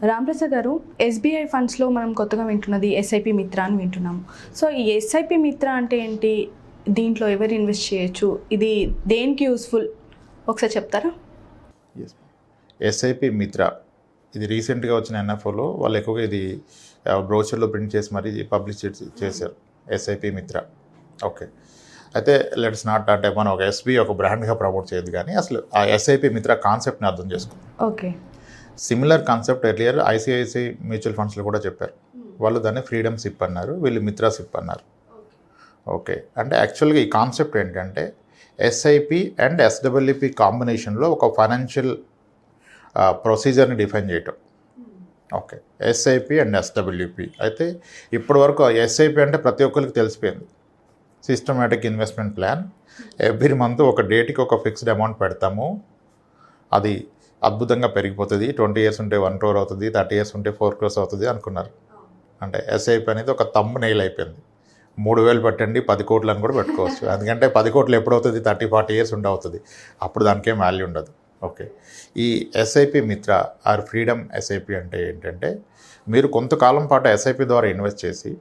రాంప్రసాద్ గారు, ఎస్బీఐ ఫండ్స్లో మనం కొత్తగా వింటున్నది ఎస్ఐపి మిత్ర అని వింటున్నాము. సో ఈ ఎస్ఐపి మిత్ర అంటే ఏంటి, దీంట్లో ఎవరు ఇన్వెస్ట్ చేయొచ్చు, ఇది దేనికి యూస్ఫుల్ ఒకసారి చెప్తారా? ఎస్ఐపి మిత్ర ఇది రీసెంట్గా వచ్చిన ఎన్ఎఫ్ఓలో వాళ్ళు ఎక్కువగా ఇది బ్రోచర్లో ప్రింట్ చేసి మరీ పబ్లిష్ చేశారు ఎస్ఐపి మిత్ర. ఓకే, అయితే లెట్స్ నాట్ అంటే మనం ఒక ఎస్బీ ఒక బ్రాండ్గా ప్రమోట్ చేయదు, కానీ అసలు ఆ ఎస్ఐపి మిత్ర కాన్సెప్ట్ని అర్థం చేసుకుందాం. Okay, similar concept earlier ICICI mutual ఫండ్స్లో కూడా చెప్పారు. వాళ్ళు దాన్ని ఫ్రీడమ్ సిప్ అన్నారు, వీళ్ళు మిత్రా సిప్ అన్నారు. ఓకే, అంటే యాక్చువల్గా ఈ కాన్సెప్ట్ ఏంటంటే ఎస్ఐపి అండ్ ఎస్డబ్ల్యూపి కాంబినేషన్లో ఒక ఫైనాన్షియల్ ప్రొసీజర్ని డిఫైన్ చేయటం. Okay, SIP and SWP. అయితే ఇప్పటివరకు ఎస్ఐపి అంటే ప్రతి ఒక్కరికి తెలిసిపోయింది, systematic investment plan. Every month ఒక డేట్కి ఒక ఫిక్స్డ్ అమౌంట్ పెడతాము, అది అద్భుతంగా పెరిగిపోతుంది. 20 years ఉంటే 1 crore అవుతుంది, 30 years ఉంటే 4 crores అవుతుంది అనుకున్నారు. అంటే ఎస్ఐపి అనేది ఒక తమ్ము నెయిల్ అయిపోయింది. 3,000 పెట్టండి 10 కోట్లు అని కూడా పెట్టుకోవచ్చు. ఎందుకంటే 10 కోట్లు ఎప్పుడవుతుంది, 30-40 years ఉండి అవుతుంది, అప్పుడు దానికేం వాల్యూ ఉండదు. ఓకే, ఈ ఎస్ఐపి మిత్ర ఆర్ ఫ్రీడమ్ ఎస్ఐపి అంటే ఏంటంటే మీరు కొంతకాలం పాటు ఎస్ఐపి ద్వారా ఇన్వెస్ట్ చేసి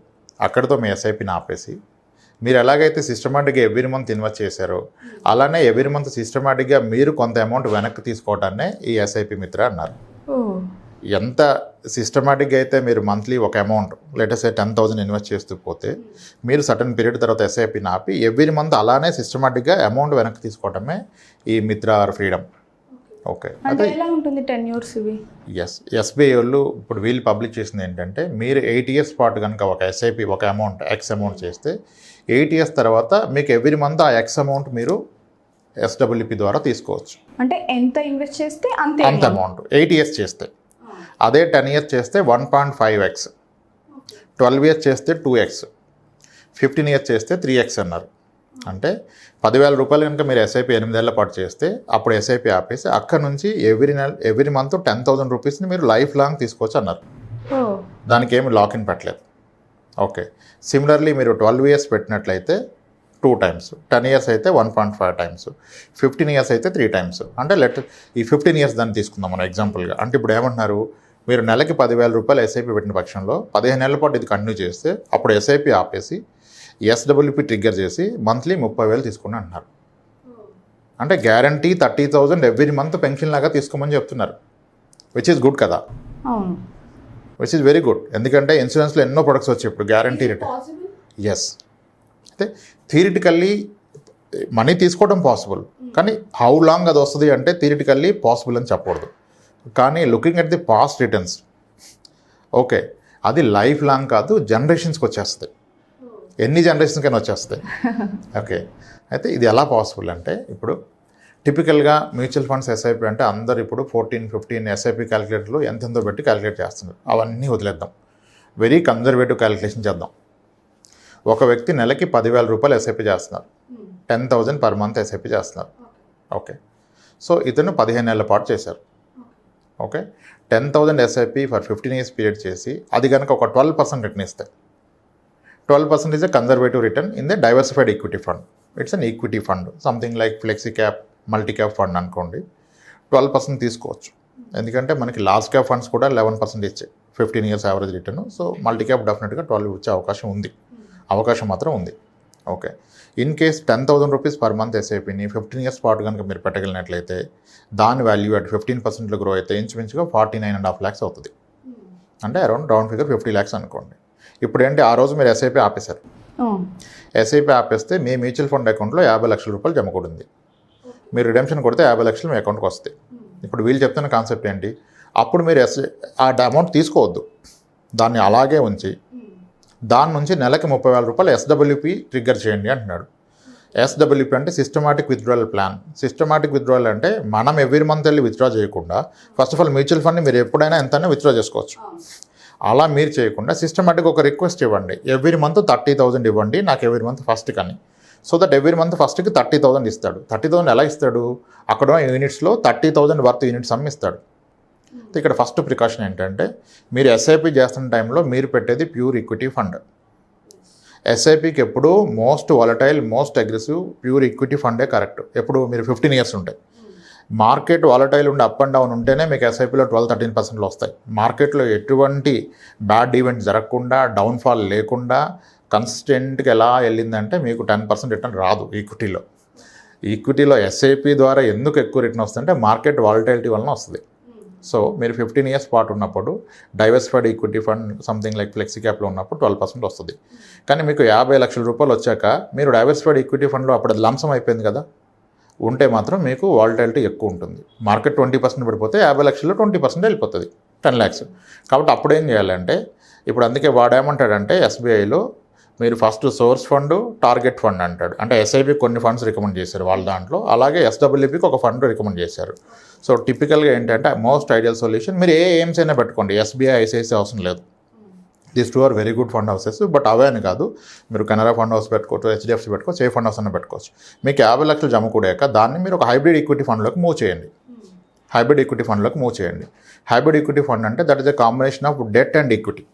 అక్కడితో మీ ఎస్ఐపిని ఆపేసి మీరు ఎలాగైతే సిస్టమేటిక్గా ఎవ్రీ మంత్ ఇన్వెస్ట్ చేశారో అలానే ఎవ్రీ మంత్ సిస్టమేటిక్గా మీరు కొంత అమౌంట్ వెనక్కి తీసుకోవటాన్నే ఈ ఎస్ఐపి మిత్ర అన్నారు. ఎంత సిస్టమేటిక్గా అయితే మీరు మంత్లీ ఒక అమౌంట్ లెటర్స్ 10,000 ఇన్వెస్ట్ చేస్తూ పోతే మీరు సర్టన్ పీరియడ్ తర్వాత ఎస్ఐపిని ఆపి ఎవ్రీ మంత్ అలానే సిస్టమేటిక్గా అమౌంట్ వెనక్కి తీసుకోవటమే ఈ మిత్ర ఆర్ ఫ్రీడమ్. ఓకే, అంటే ఎలా ఉంటుంది 10 years ఇవి? ఎస్బీఐ వాళ్ళు ఇప్పుడు వీళ్ళు పబ్లిష్ చేసింది ఏంటంటే మీరు 8 years పాటు కనుక ఒక ఎస్ఐపి ఒక అమౌంట్ ఎక్స్ అమౌంట్ చేస్తే 8 years తర్వాత మీకు ఎవ్రీ మంత్ ఆ ఎక్స్ అమౌంట్ మీరు ఎస్డబ్ల్యూపి ద్వారా తీసుకోవచ్చు. అంటే ఎంత ఇన్వెస్ట్ చేస్తే అంత అమౌంట్ 8 years చేస్తే. అదే 10 years చేస్తే 1.5x, 12 years చేస్తే 2x, 15 years చేస్తే 3x అన్నారు. అంటే 10,000 రూపాయలు కనుక మీరు ఎస్ఐపి 8 ఏళ్ల పాటు చేస్తే అప్పుడు ఎస్ఐపి ఆపేసి అక్కడ నుంచి ఎవ్రీ మంత్ 10,000 రూపీస్ని మీరు లైఫ్ లాంగ్ తీసుకోవచ్చు అన్నారు. దానికి ఏమి లాక్ ఇన్ పెట్టలేదు. ఓకే, సిమిలర్లీ మీరు 12 years పెట్టినట్లయితే 2 times, 10 years అయితే 1.5 times, 15 years అయితే 3 times. అంటే ఈ 15 years దాన్ని తీసుకుందాం మనం ఎగ్జాంపుల్గా. అంటే ఇప్పుడు ఏమంటున్నారు, మీరు నెలకి 10,000 రూపాయలు ఎస్ఐపి పెట్టిన పక్షంలో 15 ఏళ్ల పాటు ఇది కంటిన్యూ చేస్తే అప్పుడు ఎస్ఐపి ఆపేసి ఎస్డబ్ల్యూపి ట్రిగ్గర్ చేసి మంత్లీ 30,000 తీసుకుని అంటున్నారు. అంటే గ్యారంటీ 30,000 ఎవ్రీ మంత్ పెన్షన్ లాగా తీసుకోమని చెప్తున్నారు, విచ్ ఈజ్ గుడ్ కదా, విచ్ ఈజ్ వెరీ గుడ్. ఎందుకంటే ఇన్సూరెన్స్లో ఎన్నో ప్రొడక్ట్స్ వచ్చాయి ఇప్పుడు గ్యారంటీ రిటర్న్. ఎస్, అయితే థియరిటికల్లీ మనీ తీసుకోవడం పాసిబుల్, కానీ హౌ లాంగ్ అది వస్తుంది అంటే థియరిటికల్లీ పాసిబుల్ అని చెప్పకూడదు. కానీ looking at the past returns, okay, అది లైఫ్ లాంగ్ కాదు, జనరేషన్స్కి వచ్చేస్తుంది, ఎన్ని జనరేషన్స్కైనా వచ్చేస్తాయి. ఓకే, అయితే ఇది ఎలా పాసిబుల్ అంటే ఇప్పుడు టిపికల్గా మ్యూచువల్ ఫండ్స్ ఎస్ఐపి అంటే అందరు ఇప్పుడు 14-15 ఎస్ఐపి క్యాలిక్యులేటర్లు ఎంతెంతో పెట్టి క్యాలిక్యులేట్ చేస్తున్నారు. అవన్నీ వదిలేద్దాం, వెరీ కన్జర్వేటివ్ క్యాలిక్యులేషన్ చేద్దాం. ఒక వ్యక్తి నెలకి 10,000 రూపాయలు ఎస్ఐపి చేస్తున్నారు, 10,000 per month ఎస్ఐపి చేస్తున్నారు. ఓకే, సో ఇతను 15 ఏళ్ల పాటు చేశారు. Okay, 10,000 SIP for 15 years period చేసి అది కనుక ఒక 12% రిటర్న్ ఇస్తే 12% is a conservative return in the diversified equity fund. It's an equity fund, something like flexi cap, multi cap fund అనుకోండి. 12% తీసుకోవచ్చు, ఎందుకంటే మనకి లార్జ్ క్యాప్ ఫండ్స్ కూడా 11% ఇచ్చాయి 15 years average return. So multi cap డెఫినెట్గా 12 ఇచ్చే అవకాశం మాత్రం ఉంది. Okay, in case 10,000 rupees per month ఎస్ఐపిని 15 years పాటు కనుక మీరు పెట్టగలిగినట్లయితే దాని వాల్యూ అట్ 15% గ్రో అయితే ఇంచుమించుగా 49.5 lakhs అవుతుంది. అంటే అరౌండ్ రౌండ్ ఫిగర్ 50 lakhs అనుకోండి. ఇప్పుడు ఏంటి, ఆ రోజు మీరు ఎస్ఐపి ఆపేశారు, ఎస్ఐపి ఆపేస్తే మీ మ్యూచువల్ ఫండ్ అకౌంట్లో 50 లక్షల రూపాయలు జమ కూడింది. మీరు రిడెంప్షన్ కొడితే 50 లక్షలు మీ అకౌంట్కి వస్తాయి. ఇప్పుడు వీళ్ళు చెప్తున్న కాన్సెప్ట్ ఏంటి, అప్పుడు మీరు ఆ అమౌంట్ తీసుకోవద్దు, దాన్ని అలాగే ఉంచి దాని నుంచి నెలకి 30,000 రూపాయలు ఎస్డబ్ల్యూపి ట్రిగ్గర్ చేయండి అంటున్నాడు. ఎస్డబ్ల్యూపి అంటే systematic withdrawal plan. Systematic withdrawal అంటే మనం ఎవ్రీ మంత్ వెళ్ళి విత్డ్రా చేయకుండా ఫస్ట్ ఆఫ్ ఆల్ మ్యూచువల్ ఫండ్ని మీరు ఎప్పుడైనా ఎంతైనా విత్డ్రా చేసుకోవచ్చు. అలా మీరు చేయకుండా సిస్టమేటిక్ ఒక రిక్వెస్ట్ ఇవ్వండి, ఎవ్రీ మంత్ 30,000 ఇవ్వండి నాకు ఎవ్రీ మంత్ ఫస్ట్ కానీ. సో దట్ ఎవ్రీ మంత్ ఫస్ట్కి 30,000 ఇస్తాడు. 30,000 ఎలా ఇస్తాడు, అక్కడ యూనిట్స్లో 30,000 వర్త్ యూనిట్స్ అమ్మిస్తాడు. ఇక్కడ ఫస్ట్ ప్రికాషన్ ఏంటంటే మీరు ఎస్ఐపి చేస్తున్న టైంలో మీరు పెట్టేది ప్యూర్ ఈక్విటీ ఫండ్. ఎస్ఐపికి ఎప్పుడు most volatile most aggressive pure equity ఫండే కరెక్ట్. ఎప్పుడు మీరు 15 years ఉంటాయి. మార్కెట్ వాలటైల్ ఉండి అప్ అండ్ డౌన్ ఉంటేనే మీకు ఎస్ఐపిలో 12-13% వస్తాయి. మార్కెట్లో ఎటువంటి బ్యాడ్ ఈవెంట్ జరగకుండా, డౌన్ఫాల్ లేకుండా కన్సిస్టెంట్గా ఎలా వెళ్ళిందంటే మీకు 10% రిటర్న్ రాదు ఈక్విటీలో. ఈక్విటీలో ఎస్ఐపి ద్వారా ఎందుకు ఎక్కువ రిటర్న్ వస్తుందంటే మార్కెట్ వాలటైలిటీ వలన వస్తుంది. సో మీరు 15 years పాటు ఉన్నప్పుడు diversified equity fund something like flexi క్యాప్లో ఉన్నప్పుడు 12% వస్తుంది. కానీ మీకు 50 లక్షల రూపాయలు వచ్చాక మీరు డైవర్సిఫైడ్ ఈక్విటీ ఫండ్లో అప్పుడు అది లంసం అయిపోయింది కదా, ఉంటే మాత్రం మీకు వాలటైలిటీ ఎక్కువ ఉంటుంది. మార్కెట్ 20% పడిపోతే 50 లక్షల్లో 20% వెళ్ళిపోతుంది, 10 lakhs. కాబట్టి అప్పుడు ఏం చేయాలంటే, ఇప్పుడు అందుకే వాడేమంటాడంటే ఎస్బీఐలో మీరు first source fund, target fund అంటాడు. అంటే ఎస్ఐపి కొన్ని ఫండ్స్ రికమెండ్ చేశారు వాళ్ళ దాంట్లో, అలాగే ఎస్డబ్ల్యూపీకి ఒక ఫండ్ రికమెండ్ చేశారు. సో టిపికల్గా ఏంటంటే మోస్ట్ ఐడియల్ సొల్యూషన్ మీరు ఏ ఎయిమ్స్ అయినా పెట్టుకోండి, ఎస్బీఐ ఐసిఐసి అవసరం లేదు. These 2 are very good fund houses. But అవే అని కాదు, మీరు కెనరా ఫండ్ హౌస్ పెట్టుకోవచ్చు, హెచ్డిఎఫ్సి పెట్టుకోవచ్చు, ఏ ఫండ్ హౌస్ అయినా పెట్టుకోవచ్చు. మీకు 50 లక్షలు జమ కూడాక దాన్ని మీరు ఒక హైబ్రిడ్ ఈక్విటీ ఫండ్లోకి మూవ్ చేయండి. హైబ్రిడ్ ఈక్విటీ ఫండ్లోకి మూవ్ చేయండి. హైబ్రిడ్ ఈక్విటీ ఫండ్ అంటే that is a combination of debt and equity.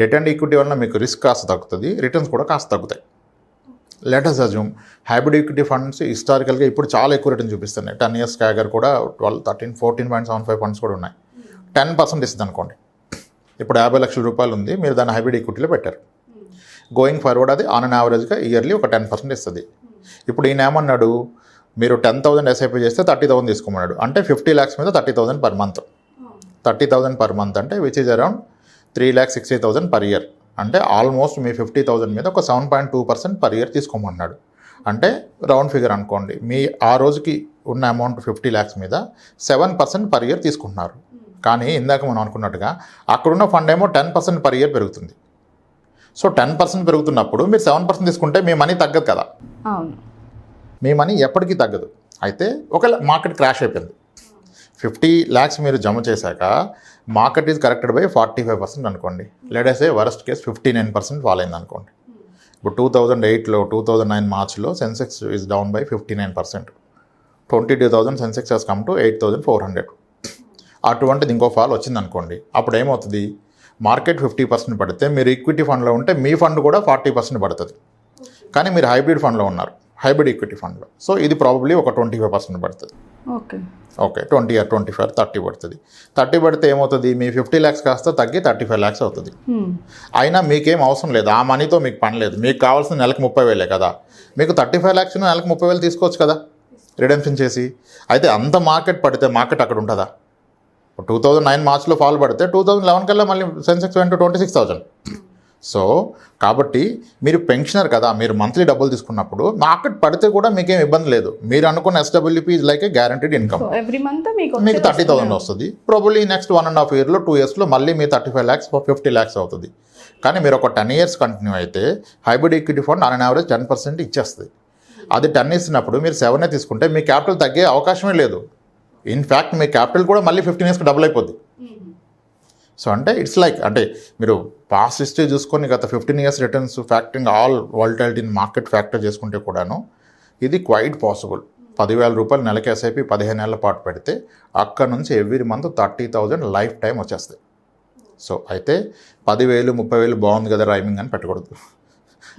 Debt and equity వల్ల మీకు రిస్క్ కాస్త తగ్గుతుంది, రిటర్న్స్ కూడా కాస్త తగ్గుతాయి. Let us assume hybrid equity funds హిస్టారికల్గా ఇప్పుడు చాలా ఎక్కువ రిటర్న్ చూపిస్తున్నాయి. 10 years క్యాగర్ కూడా 12, 13, 14.75 ఫండ్స్ కూడా ఉన్నాయి. 10% ఇస్తుంది అనుకోండి. ఇప్పుడు 50 లక్షల రూపాయలు ఉంది, మీరు దాన్ని హైబ్రిడ్ ఈక్విటీలో పెట్టారు. గోయింగ్ ఫార్వర్డ్ అది ఆన్ అన్ యావరేజ్గా ఇయర్లీ ఒక 10% ఇస్తుంది. ఇప్పుడు ఈయన ఏమన్నాడు, మీరు 10,000 ఎస్ఐపి చేస్తే 30,000 తీసుకోమన్నాడు. అంటే 50 lakhs మీద 30,000 per month. 30,000 per month అంటే which is around 3,60,000 per year. అంటే ఆల్మోస్ట్ మీ 50,000 మీద ఒక 7.2% per year తీసుకోమన్నాడు. అంటే రౌండ్ ఫిగర్ అనుకోండి, మీ ఆ రోజుకి ఉన్న అమౌంట్ 50 lakhs మీద 7% per year తీసుకుంటున్నారు. కానీ ఇందాక మనం అనుకున్నట్టుగా అక్కడున్న ఫండ్ ఏమో 10% per year పెరుగుతుంది. సో 10% పెరుగుతున్నప్పుడు మీరు 7% తీసుకుంటే మీ మనీ తగ్గదు కదా. అవును, మీ మనీ ఎప్పటికీ తగ్గదు. అయితే ఒకవేళ మార్కెట్ క్రాష్ అయిపోయింది, 50 lakhs మీరు జమ చేశాక మార్కెట్ ఈజ్ కరెక్టెడ్ బై 45% అనుకోండి. Let's say worst case 59% fall అయింది అనుకోండి. ఇప్పుడు 2008లో 2009 మార్చ్లో Sensex is down by 59%. 22,000 Sensex has come to 8,400. అటువంటిది ఇంకో ఫాల్ వచ్చింది అనుకోండి. అప్పుడు ఏమవుతుంది, మార్కెట్ 50% పడితే మీరు ఈక్విటీ ఫండ్లో ఉంటే మీ ఫండ్ కూడా 40% పడుతుంది. కానీ మీరు హైబ్రిడ్ ఫండ్లో ఉన్నారు, హైబ్రిడ్ ఈక్విటీ ఫండ్లో. సో ఇది ప్రాబబ్లీ ఒక 25% పడుతుంది. ఓకే 20 or 25, 30 పడుతుంది. 30 పడితే ఏమవుతుంది, మీ 50 lakhs కాస్త తగ్గి 35 lakhs అవుతుంది. అయినా మీకేం అవసరం లేదు, ఆ మనీతో మీకు పని లేదు. మీకు కావాల్సిన నెలకు 30,000 కదా, మీకు 35 lakhs నెలకు 30,000 తీసుకోవచ్చు కదా రిడెంప్షన్ చేసి. అయితే అంత మార్కెట్ పడితే మార్కెట్ అక్కడ ఉంటుందా? 2009 మార్చ్లో ఫాల్ పడితే 2011 కల్లా మళ్ళీ సెన్సెక్స్ వెంట 26,000. సో కాబట్టి మీరు పెన్షనర్ కదా, మీరు మంత్లీ డబ్బులు తీసుకున్నప్పుడు మార్కెట్ పడితే కూడా మీకేం ఇబ్బంది లేదు. మీరు అనుకున్న SWP is like A guaranteed income. Every month మీకు 30,000 వస్తుంది. ప్రాబబ్లీ నెక్స్ట్ 1.5 yearలో 2 yearsలో మళ్ళీ మీ 35 lakhs 50 lakhs అవుతుంది. కానీ మీరు ఒక 10 years కంటిన్యూ అయితే hybrid equity fund on average 10% ఇచ్చేస్తుంది. అది 10 ఇచ్చినప్పుడు మీరు 7 తీసుకుంటే మీ క్యాపిటల్ తగ్గే అవకాశమే లేదు. ఇన్ఫ్యాక్ట్ మీ క్యాపిటల్ కూడా మళ్ళీ 15 yearsకి డబుల్ అయిపోద్ది. సో అంటే ఇట్స్ లైక్, అంటే మీరు పాస్ట్ హిస్టరీ చూసుకొని గత 15 years returns factoring all volatility in market factor చేసుకుంటే కూడాను ఇది క్వైట్ పాసిబుల్. 10,000 రూపాయలు నెలకి ఎస్ఐపి 15 ఏళ్ల పాటు పెడితే అక్కడ నుంచి ఎవ్రీ మంత్ 30,000 లైఫ్ టైం వచ్చేస్తాయి. సో అయితే 10,000, 30,000 బాగుంది కదా రైమింగ్ అని పెట్టకూడదు.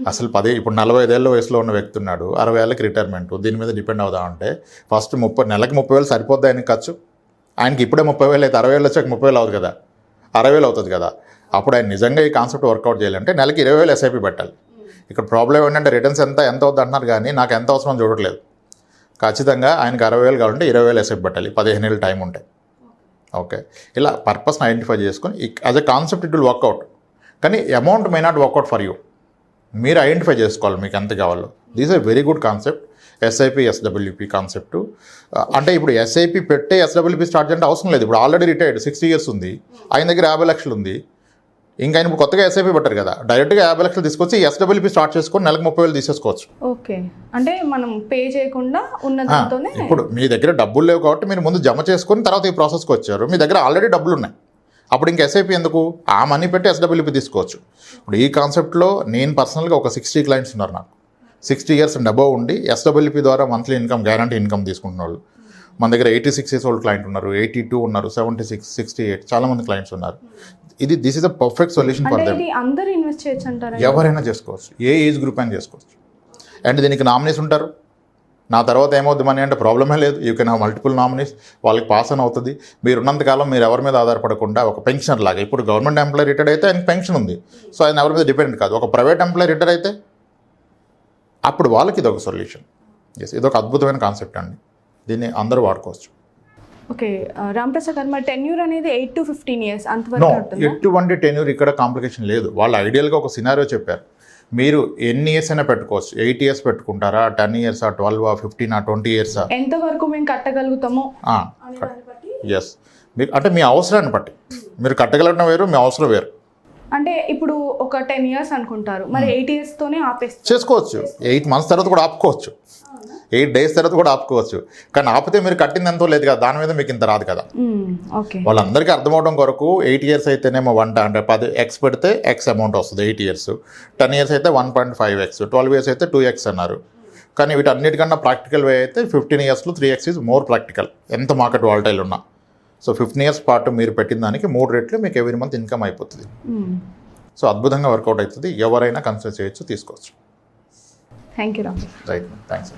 అసలు ఇప్పుడు 45 ఏళ్ళ వయసులో ఉన్న వ్యక్తి ఉన్నాడు, 60 ఏళ్ళకి రిటైర్మెంట్, దీని మీద డిపెండ్ అవుదామంటే ఫస్ట్ నెలకి 30,000 సరిపోద్ది ఆయనకి ఖర్చు. ఆయనకి ఇప్పుడే 30,000 అయితే 60 ఏళ్ళు వచ్చాక 30,000 అవుతుంది కదా, 60,000 అవుతుంది కదా. అప్పుడు ఆయన నిజంగా ఈ కాన్సెప్ట్ వర్కౌట్ చేయాలంటే నెలకి 20,000 ఎస్ఐపి పెట్టాలి. ఇక్కడ ప్రాబ్లం ఏంటంటే రిటర్న్స్ ఎంత అవుతుంది అంటున్నారు, కానీ నాకు ఎంత అవసరం చూడట్లేదు. ఖచ్చితంగా ఆయనకి 60,000 కావాలంటే 20,000 ఎస్ఐపి పెట్టాలి, 15 ఏళ్ళు టైం ఉంటాయి. ఓకే, ఇలా పర్పస్ని ఐడెంటిఫై చేసుకొని as a concept it will work out. కానీ amount may not work out for you. మీరు ఐడెంటిఫై చేసుకోవాలి మీకు ఎంత కావాలో. This a very good concept, SIP SWP concept. అంటే ఇప్పుడు ఎస్ఐపి పెట్టే ఎస్డబ్ల్యూపీ స్టార్ట్ చేయాలంటే అవసరం లేదు. ఇప్పుడు ఆల్రెడీ రిటైర్డ్ 60 years ఉంది, ఆయన దగ్గర 50 లక్షలు ఉంది. ఇంకా ఆయన ఇప్పుడు కొత్తగా ఎస్ఐపి పెట్టారు కదా, డైరెక్ట్గా 50 లక్షలు తీసుకొచ్చి ఎస్డబ్ల్యూపీ స్టార్ట్ చేసుకొని నెలకు 30,000 తీసేసుకోవచ్చు. ఓకే, అంటే మనం పే చేయకుండా ఉన్న దాంతోనే. ఇప్పుడు మీ దగ్గర డబ్బులు లేవు కాబట్టి మీరు ముందు జమ చేసుకొని తర్వాత ఈ ప్రాసెస్కి వచ్చారు. మీ దగ్గర ఆల్రెడీ డబ్బులు ఉన్నాయి, అప్పుడు ఇంకా ఎస్ఐపి ఎందుకు, ఆ మనీ పెట్టి ఎస్డబ్ల్యూపీ తీసుకోవచ్చు. ఇప్పుడు ఈ కాన్సెప్ట్లో నేను పర్సనల్గా ఒక 60 clients ఉన్నారు నాకు, 60 years అండ్ అబోవ్ ఉండి ఎస్డబ్ల్యూపీ ద్వారా మంత్లీ ఇన్కమ్, గ్యారంటీ ఇన్కమ్ తీసుకుంటున్న వాళ్ళు. మన దగ్గర 86 years old క్లయింట్ ఉన్నారు, 82 ఉన్నారు, 76, 68 చాలామంది క్లయింట్స్ ఉన్నారు. This is a perfect solution for them. అందరూ ఇన్వెస్ట్ చేయొచ్చు అంటారా? ఎవరైనా చేసుకోవచ్చు, ఏ ఏజ్ గ్రూప్ అయినా చేసుకోవచ్చు. అండ్ దీనికి నామినీస్ ఉంటారు. నా తర్వాత ఏమవుద్ది మనీ అంటే ప్రాబ్లమే లేదు. You can have multiple nominees, వాళ్ళకి పాస్ అని అవుతుంది. మీరు ఉన్నంతకాలం మీరు ఎవరి మీద ఆధారపడకుండా ఒక పెన్షన్ లాగా, ఇప్పుడు గవర్నమెంట్ ఎంప్లాయీ రిటైర్డ్ అయితే ఆయనకి పెన్షన్ ఉంది, సో ఆయన ఎవరి మీద డిపెండ్ కాదు. ఒక ప్రైవేట్ ఎంప్లాయీ రిటైర్ అయితే అప్పుడు వాళ్ళకి ఇదొక సొల్యూషన్. ఎస్, ఇదొక అద్భుతమైన కాన్సెప్ట్ అండి, దీన్ని అందరూ వాడుకోవచ్చు. ఓకే రాంప్రసాద్ గారు, మరి టెన్యూర్ అనేది 8 to 15 years అంతవరకు ఉంటుందా? ఎటువంటి టెన్యూర్ ఇక్కడ కాంప్లికేషన్ లేదు. వాళ్ళు ఐడియల్గా ఒక సినారియో చెప్పారు, మీరు ఎన్ని ఇయర్స్ అయినా పెట్టుకోవచ్చు. 8 years పెట్టుకుంటారా, 10 years, 12, 15, 20 years, ఎంతవరకు మేము కట్టగలుగుతామో. ఎస్, మీకు అంటే మీ అవసరాన్ని బట్టి మీరు కట్టగలగడం వేరు, మీ అవసరం వేరు. అంటే ఇప్పుడు ఒక 10 years అనుకుంటారు, మరి 8 years తోనే ఆపేస్తారు. చేసుకోవచ్చు, 8 months తర్వాత కూడా ఆపుకోవచ్చు, 8 days తర్వాత కూడా ఆపుకోవచ్చు. కానీ ఆపితే మీరు కట్టింది ఎంతో లేదు కదా, దాని మీద మీకు ఇంత రాదు కదా. ఓకే, వాళ్ళందరికీ అర్థమవడం కొరకు 8 years అయితేనేమో 1 అంటే 10x పెడితే x అమౌంట్ వస్తుంది 8 years, 10 years అయితే 1.5x, 12 years అయితే 2x అన్నారు. కానీ వీటన్నిటికన్నా ప్రాక్టికల్ వే అయితే 15 yearsలో 3x ఈజ్ మోర్ ప్రాక్టికల్, ఎంత మార్కెట్ వాలటైల్ ఉన్నా. సో 15 years పాటు మీరు పెట్టిన దానికి 3 రెట్లు మీకు ఎవ్రీ మంత్ ఇన్కమ్ అయిపోతుంది. సో అద్భుతంగా వర్కౌట్ అవుతుంది, ఎవరైనా కన్సిడర్ చేయొచ్చు, తీసుకోవచ్చు. Thank you. Right, thanks.